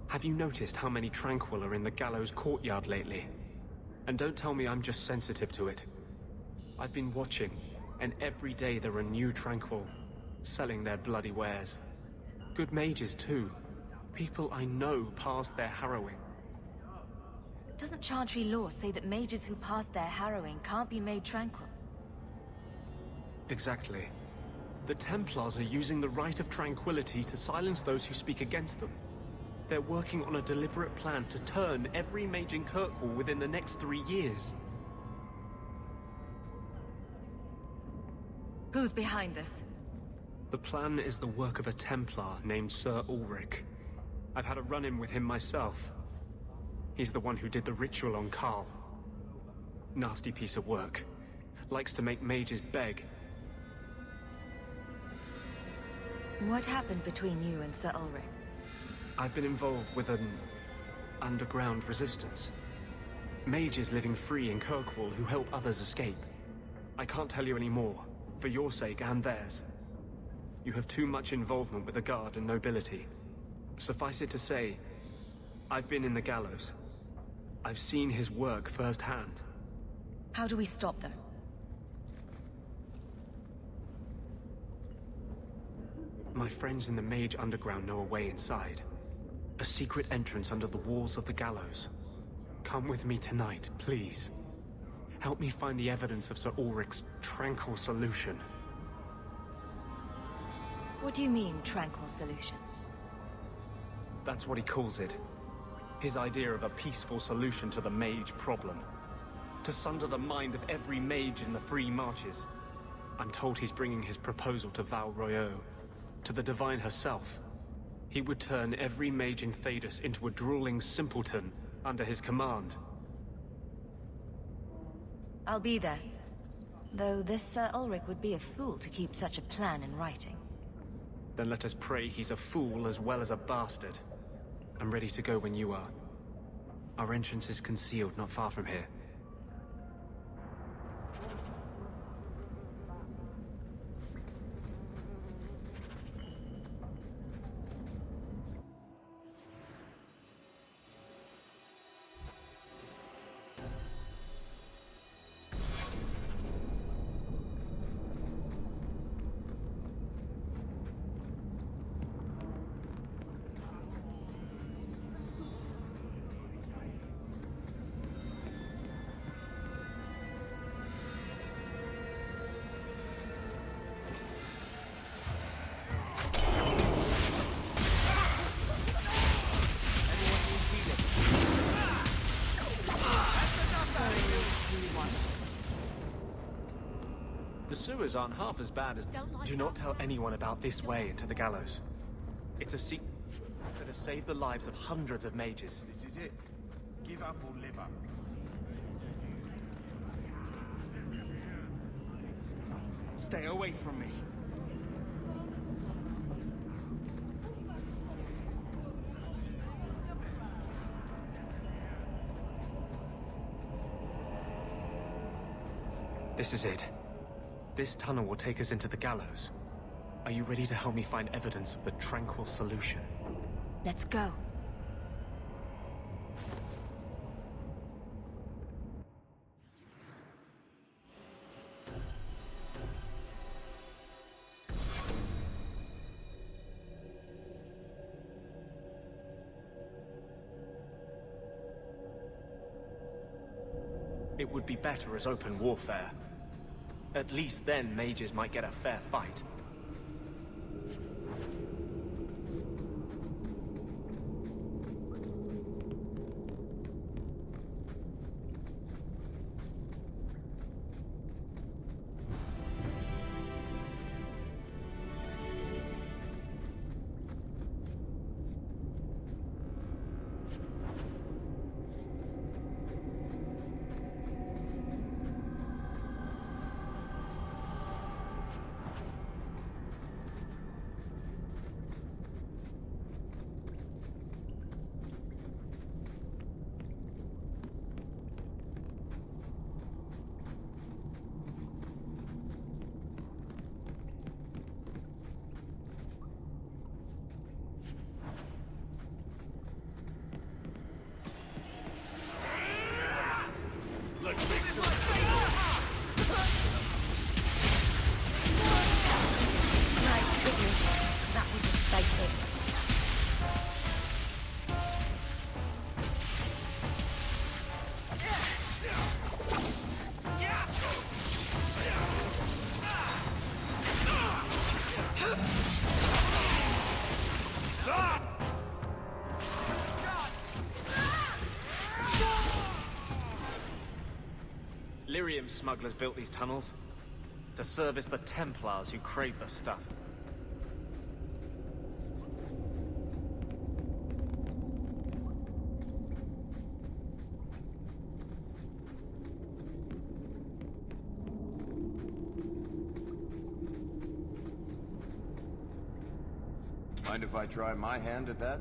Have you noticed how many Tranquil are in the gallows courtyard lately? And don't tell me I'm just sensitive to it. I've been watching, and every day there are new Tranquil, selling their bloody wares. Good mages too. People I know pass their harrowing. Doesn't Chantry law say that mages who pass their harrowing can't be made tranquil? Exactly. The Templars are using the right of tranquility to silence those who speak against them. They're working on a deliberate plan to turn every mage in Kirkwall within the next 3 years. Who's behind this? The plan is the work of a Templar named Sir Ulrich. I've had a run-in with him myself. He's the one who did the ritual on Karl. Nasty piece of work. Likes to make mages beg. What happened between you and Sir Ulrich? I've been involved with an underground resistance. Mages living free in Kirkwall who help others escape. I can't tell you any more, for your sake and theirs. You have too much involvement with the Guard and nobility. Suffice it to say, I've been in the gallows. I've seen his work firsthand. How do we stop them? My friends in the Mage Underground know a way inside. A secret entrance under the walls of the gallows. Come with me tonight, please. Help me find the evidence of Sir Ulrich's tranquil solution. What do you mean, tranquil solution? That's what he calls it. His idea of a peaceful solution to the mage problem. To sunder the mind of every mage in the Free Marches. I'm told he's bringing his proposal to Val Royeaux, to the Divine herself. He would turn every mage in Thedas into a drooling simpleton under his command. I'll be there. Though this Sir Ulrich would be a fool to keep such a plan in writing. Then let us pray he's a fool as well as a bastard. I'm ready to go when you are. Our entrance is concealed not far from here. The sewers aren't half as bad as... Do not tell anyone about this way into the gallows. It's a secret that has saved the lives of hundreds of mages. This is it. Give up or live up. Stay away from me. This is it. This tunnel will take us into the gallows. Are you ready to help me find evidence of the tranquil solution? Let's go. It would be better as open warfare. At least then mages might get a fair fight. smugglers built these tunnels? To service the Templars who crave the stuff. Mind if I try my hand at that?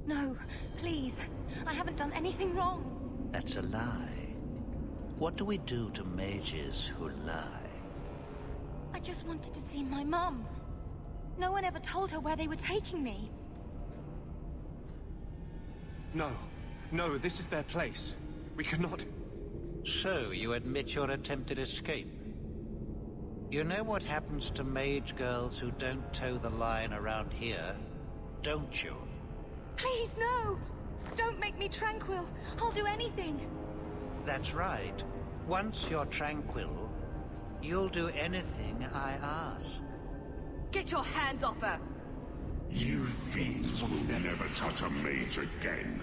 No, please. I haven't done anything wrong. That's a lie. What do we do to mages who lie? I just wanted to see my mum. No one ever told her where they were taking me. No. No, this is their place. We cannot... So, you admit your attempted escape? You know what happens to mage girls who don't toe the line around here, don't you? Please, no! Don't make me tranquil. I'll do anything. That's right. Once you're tranquil, you'll do anything I ask. Get your hands off her! You fiends will never touch a mage again.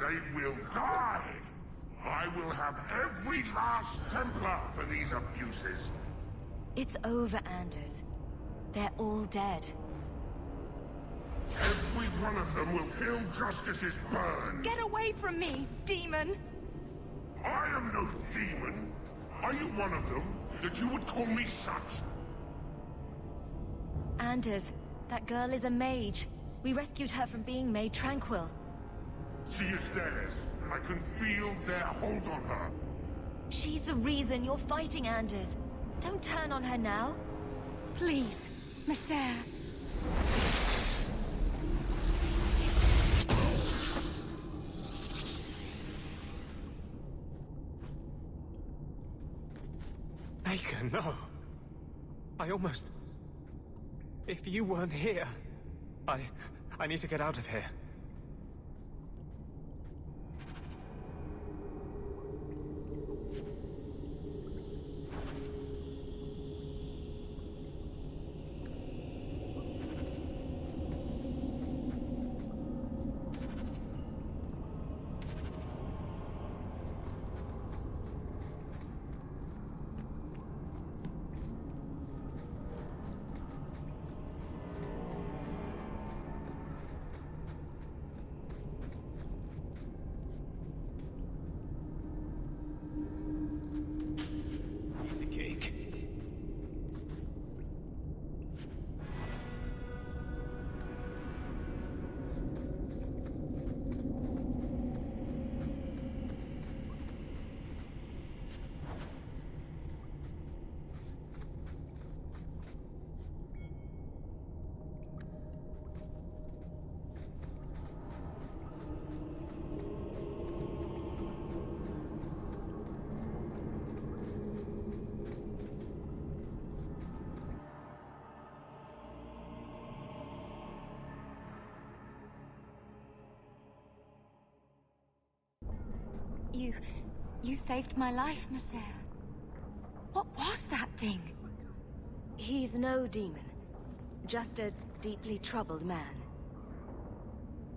They will die! I will have every last Templar for these abuses. It's over, Anders. They're all dead. Every one of them will feel justice's burn. Get away from me, demon! I am no demon. Are you one of them, that you would call me such? Anders, that girl is a mage. We rescued her from being made tranquil. She is theirs. I can feel their hold on her. She's the reason you're fighting, Anders. Don't turn on her now. Please, Messer. Baker, no. I almost... If you weren't here... I need to get out of here. You saved my life, Messer. What was that thing? He's no demon. Just a deeply troubled man.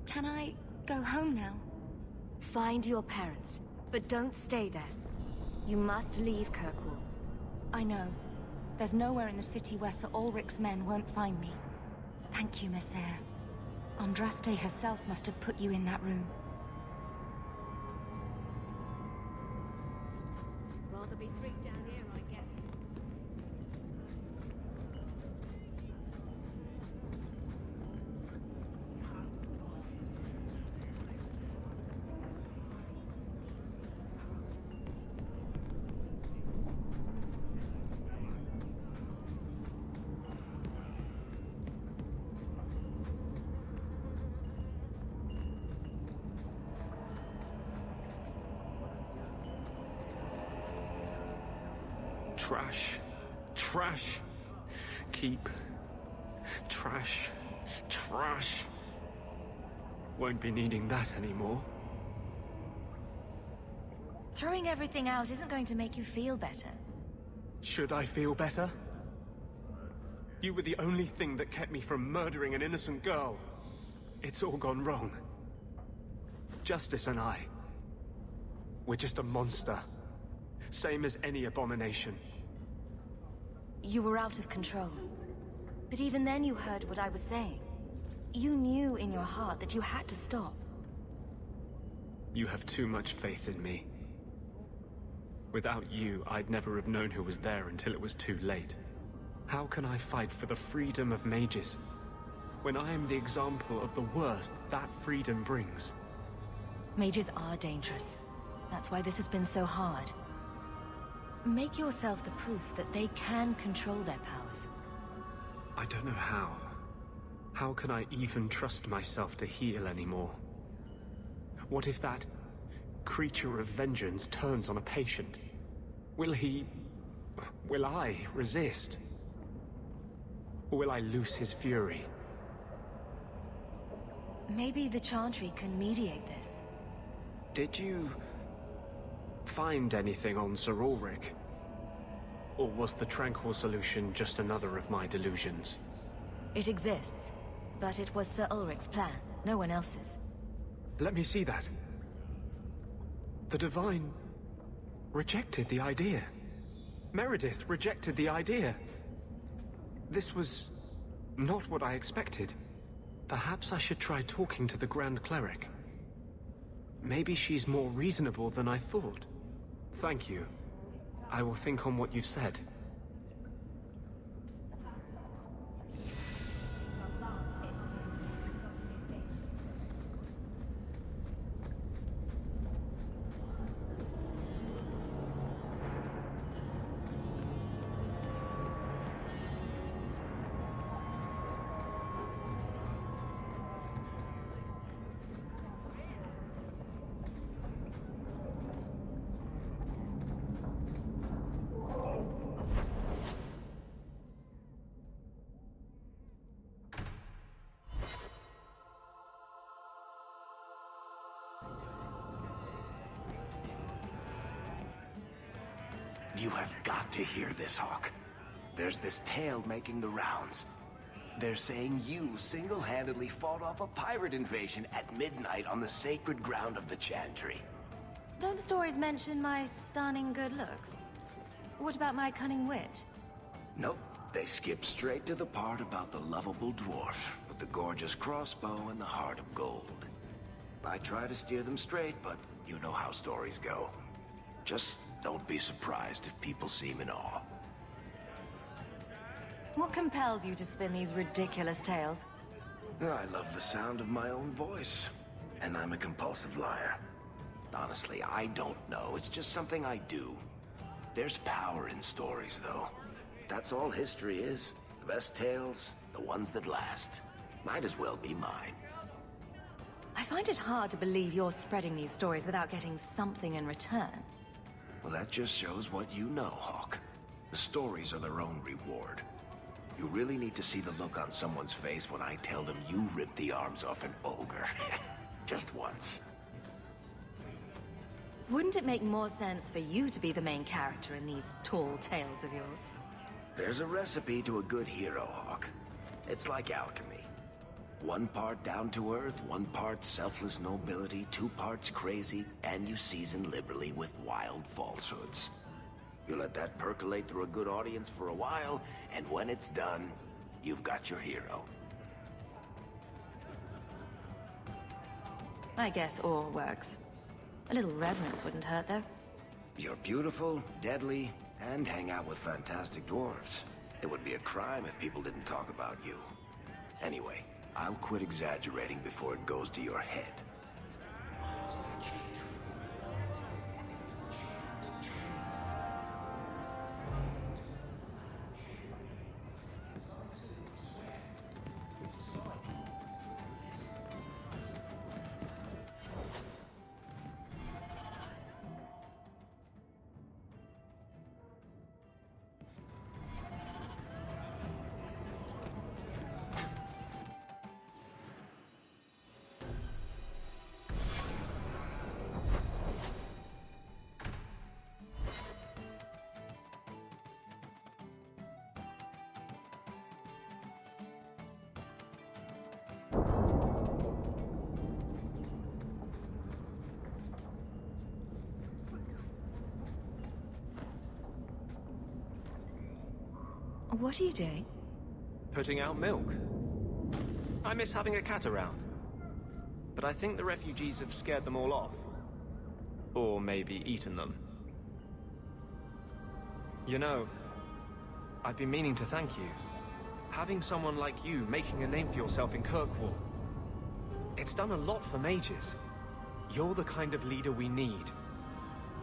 Can I go home now? Find your parents, but don't stay there. You must leave Kirkwall. I know. There's nowhere in the city where Sir Ulrich's men won't find me. Thank you, Messer. Andraste herself must have put you in that room. Rather be freaked down here, I guess. Trash. Trash. Keep. Trash. Trash. Won't be needing that anymore. Throwing everything out isn't going to make you feel better. Should I feel better? You were the only thing that kept me from murdering an innocent girl. It's all gone wrong. Justice and I. We're just a monster. Same as any abomination. You were out of control. But even then you heard what I was saying. You knew in your heart that you had to stop. You have too much faith in me. Without you, I'd never have known who was there until it was too late. How can I fight for the freedom of mages, when I am the example of the worst that freedom brings? Mages are dangerous. That's why this has been so hard. Make yourself the proof that they can control their powers. I don't know how. How can I even trust myself to heal anymore? What if that creature of vengeance turns on a patient? Will I resist? Or will I lose his fury? Maybe the Chantry can mediate this. Did you find anything on Sir Ulrich? Or was the Tranquil solution just another of my delusions? It exists, but it was Sir Ulrich's plan, no one else's. Let me see that. The Divine rejected the idea. Meredith rejected the idea. This was not what I expected. Perhaps I should try talking to the Grand Cleric. Maybe she's more reasonable than I thought. Thank you. I will think on what you've said. You have got to hear this, Hawke. There's this tale making the rounds. They're saying you single-handedly fought off a pirate invasion at midnight on the sacred ground of the Chantry. Don't the stories mention my stunning good looks? What about my cunning wit? Nope, they skip straight to the part about the lovable dwarf with the gorgeous crossbow and the heart of gold. I try to steer them straight, but you know how stories go. Just don't be surprised if people seem in awe. What compels you to spin these ridiculous tales? I love the sound of my own voice, and I'm a compulsive liar. Honestly, I don't know. It's just something I do. There's power in stories, though. That's all history is. The best tales, the ones that last. Might as well be mine. I find it hard to believe you're spreading these stories without getting something in return. Well, that just shows what you know, Hawke. The stories are their own reward. You really need to see the look on someone's face when I tell them you ripped the arms off an ogre. Just once. Wouldn't it make more sense for you to be the main character in these tall tales of yours? There's a recipe to a good hero, Hawke. It's like alchemy. 1 part down to earth, 1 part selfless nobility, 2 parts crazy, and you season liberally with wild falsehoods. You let that percolate through a good audience for a while, and when it's done, you've got your hero. I guess all works. A little reverence wouldn't hurt, though. You're beautiful, deadly, and hang out with fantastic dwarves. It would be a crime if people didn't talk about you. Anyway, I'll quit exaggerating before it goes to your head. What are you doing? Putting out milk. I miss having a cat around. But I think the refugees have scared them all off. Or maybe eaten them. You know, I've been meaning to thank you. Having someone like you making a name for yourself in Kirkwall. It's done a lot for mages. You're the kind of leader we need.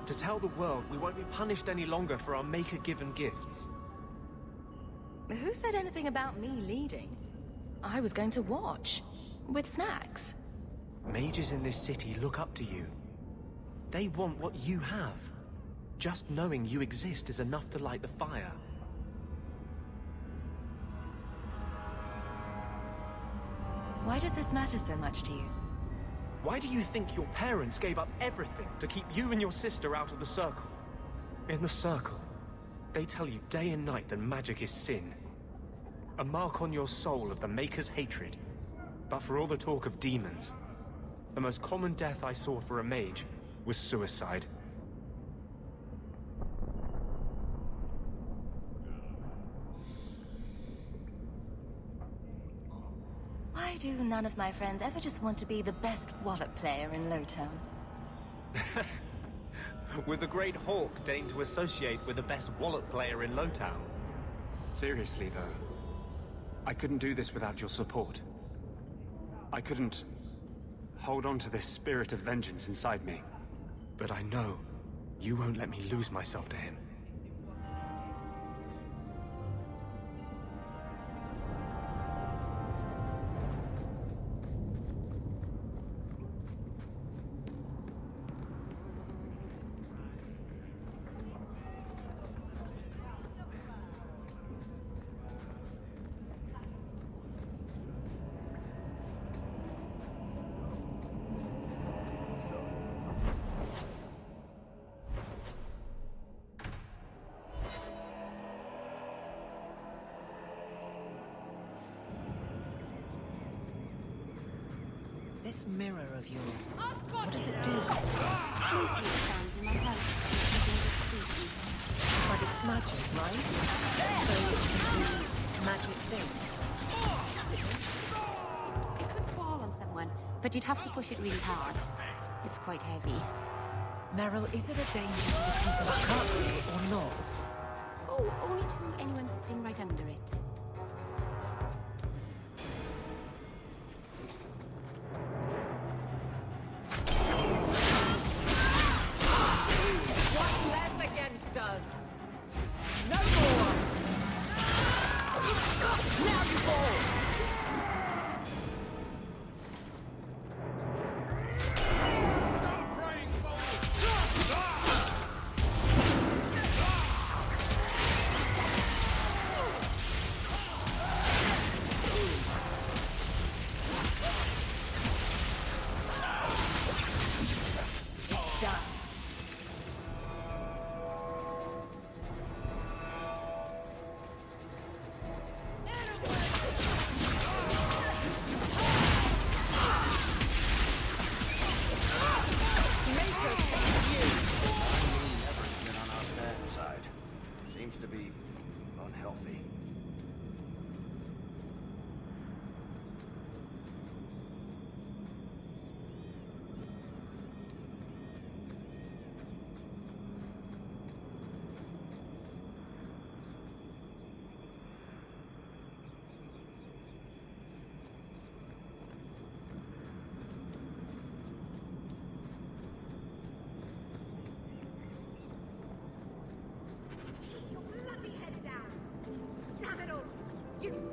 To tell the world we won't be punished any longer for our Maker-given gifts. Who said anything about me leading? I was going to watch. With snacks. Mages in this city look up to you. They want what you have. Just knowing you exist is enough to light the fire. Why does this matter so much to you? Why do you think your parents gave up everything to keep you and your sister out of the Circle? In the Circle, they tell you day and night that magic is sin. A mark on your soul of the Maker's hatred. But for all the talk of demons, the most common death I saw for a mage was suicide. Why do none of my friends ever just want to be the best wallet player in Lowtown? With the great Hawke deigned to associate with the best wallet player in Lowtown. Seriously, though, I couldn't do this without your support. I couldn't hold on to this spirit of vengeance inside me. But I know you won't let me lose myself to him. This mirror of yours, what does it do? Mostly it stands in my house. But it's magic, right? So it can do magic things. It could fall on someone, but you'd have to push it really hard. It's quite heavy. Meryl, is it a danger to the people of Kirkwall or not? Oh, only to anyone sitting right under it.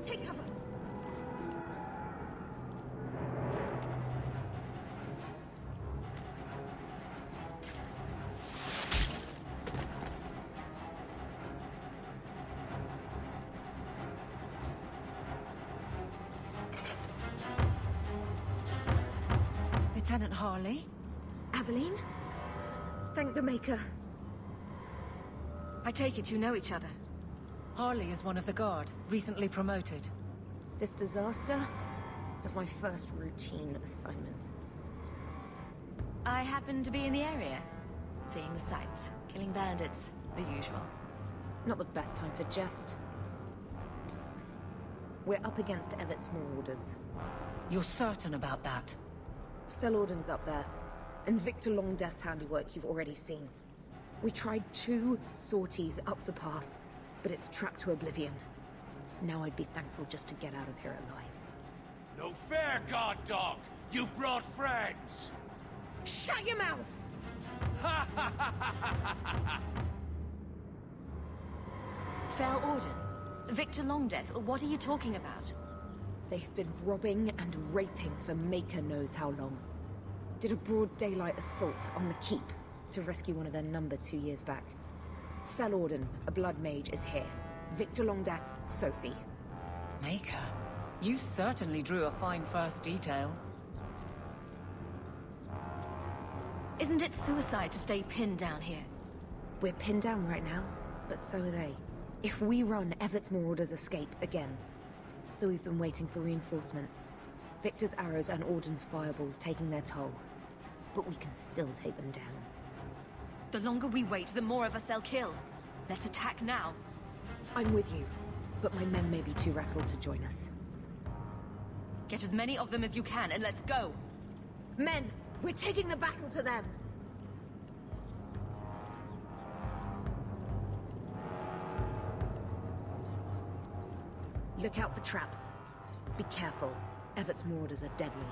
Take cover! Lieutenant Harley? Aveline? Thank the Maker. I take it you know each other. Harley is one of the Guard, recently promoted. This disaster was my first routine assignment. I happened to be in the area, seeing the sights, killing bandits, the usual. Not the best time for jest. We're up against Everett's marauders. You're certain about that? Felorden's up there, and Victor Longdeath's handiwork you've already seen. We tried 2 sorties up the path, but it's trapped to oblivion. Now I'd be thankful just to get out of here alive. No fair, guard dog! You brought friends! Shut your mouth! Felorden, Victor Longdeath, what are you talking about? They've been robbing and raping for Maker knows how long. Did a broad daylight assault on the Keep to rescue one of their number 2 years back. Felorden, a blood mage, is here. Victor Longdeath, Sophie. Maker, you certainly drew a fine first detail. Isn't it suicide to stay pinned down here? We're pinned down right now, but so are they. If we run, Everett's Marauders escape again. So we've been waiting for reinforcements. Victor's arrows and Auden's fireballs taking their toll. But we can still take them down. The longer we wait, the more of us they'll kill. Let's attack now. I'm with you, but my men may be too rattled to join us. Get as many of them as you can and let's go! Men, we're taking the battle to them! Look out for traps. Be careful. Everett's Marauders are deadly.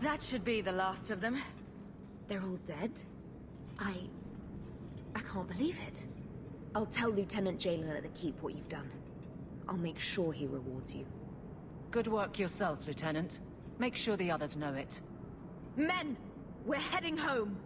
That should be the last of them. They're all dead? I can't believe it. I'll tell Lieutenant Jalen at the Keep what you've done. I'll make sure he rewards you. Good work yourself, Lieutenant. Make sure the others know it. Men! We're heading home!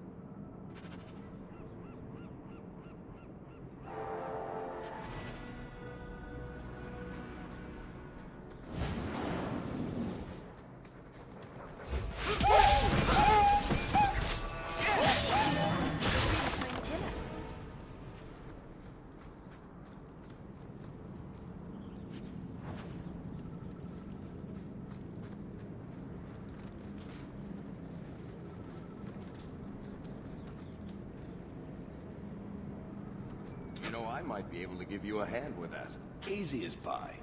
You know, I might be able to give you a hand with that. Easy as pie.